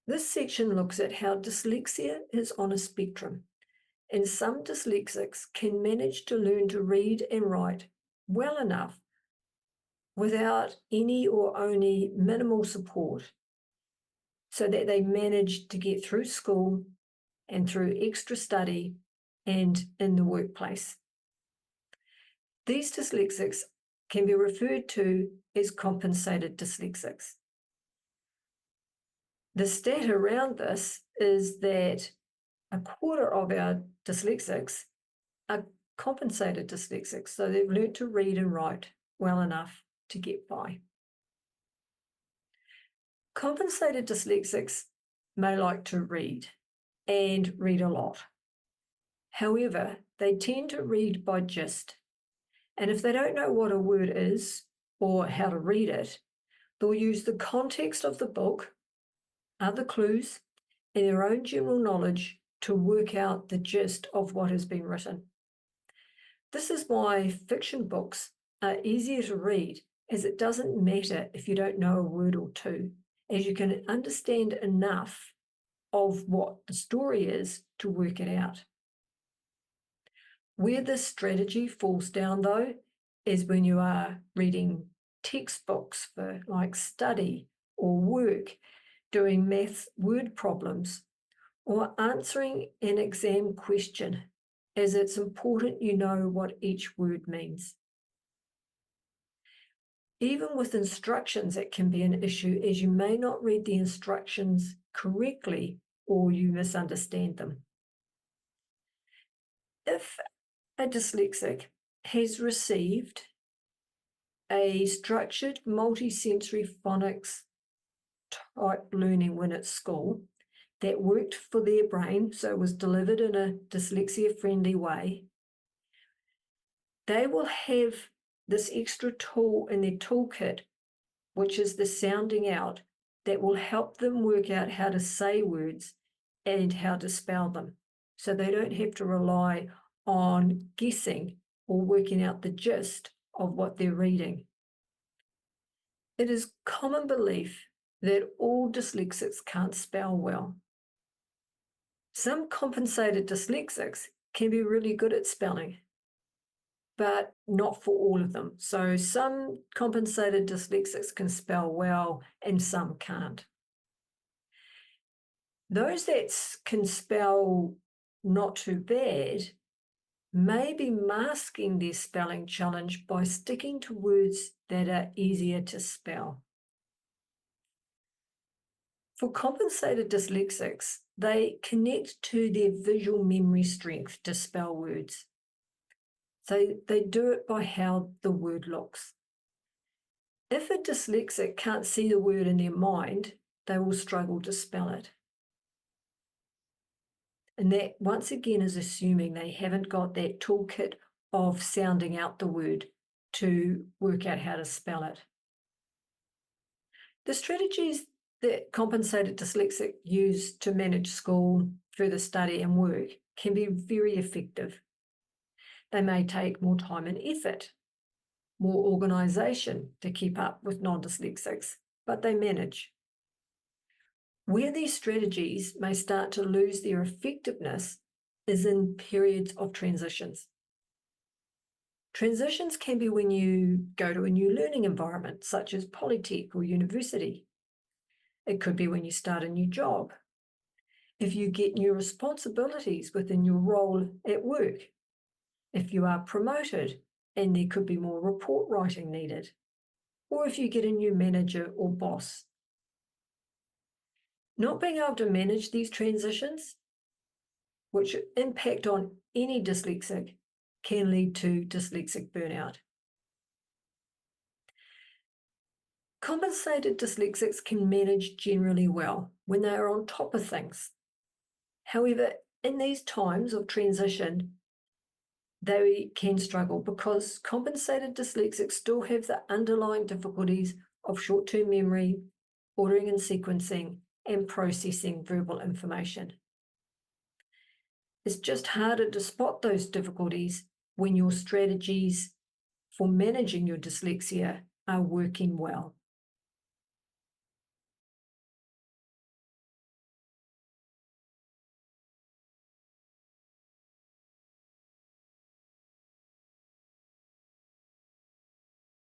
This section looks at how dyslexia is on a spectrum, and some dyslexics can manage to learn to read and write well enough without any or only minimal support, so that they manage to get through school and through extra study and in the workplace. These dyslexics can be referred to as compensated dyslexics. The stat around this is that a quarter of our dyslexics are compensated dyslexics, so they've learned to read and write well enough to get by. Compensated dyslexics may like to read and read a lot. However, they tend to read by gist, and if they don't know what a word is or how to read it, they'll use the context of the book, other clues, and their own general knowledge to work out the gist of what has been written. This is why fiction books are easier to read, as it doesn't matter if you don't know a word or two, as you can understand enough of what the story is to work it out. Where this strategy falls down, though, is when you are reading textbooks for like study or work, doing maths word problems, or answering an exam question, as it's important you know what each word means. Even with instructions, it can be an issue, as you may not read the instructions correctly or you misunderstand them. If a dyslexic has received a structured multisensory phonics type learning when at school that worked for their brain, so it was delivered in a dyslexia-friendly way, they will have this extra tool in their toolkit, which is the sounding out, that will help them work out how to say words and how to spell them, so they don't have to rely on guessing or working out the gist of what they're reading. It is common belief that all dyslexics can't spell well. Some compensated dyslexics can be really good at spelling, but not for all of them. So some compensated dyslexics can spell well and some can't. Those that can spell not too bad may be masking their spelling challenge by sticking to words that are easier to spell. For compensated dyslexics, they connect to their visual memory strength to spell words. So they do it by how the word looks. If a dyslexic can't see the word in their mind, they will struggle to spell it. And that, once again, is assuming they haven't got that toolkit of sounding out the word to work out how to spell it. The strategies that compensated dyslexic use to manage school, further study and work can be very effective. They may take more time and effort, more organisation to keep up with non-dyslexics, but they manage. Where these strategies may start to lose their effectiveness is in periods of transitions. Transitions can be when you go to a new learning environment, such as polytech or university. It could be when you start a new job. If you get new responsibilities within your role at work. If you are promoted and there could be more report writing needed. Or if you get a new manager or boss. Not being able to manage these transitions, which impact on any dyslexic, can lead to dyslexic burnout. Compensated dyslexics can manage generally well when they are on top of things. However, in these times of transition, they can struggle because compensated dyslexics still have the underlying difficulties of short-term memory, ordering and sequencing, and processing verbal information. It's just harder to spot those difficulties when your strategies for managing your dyslexia are working well.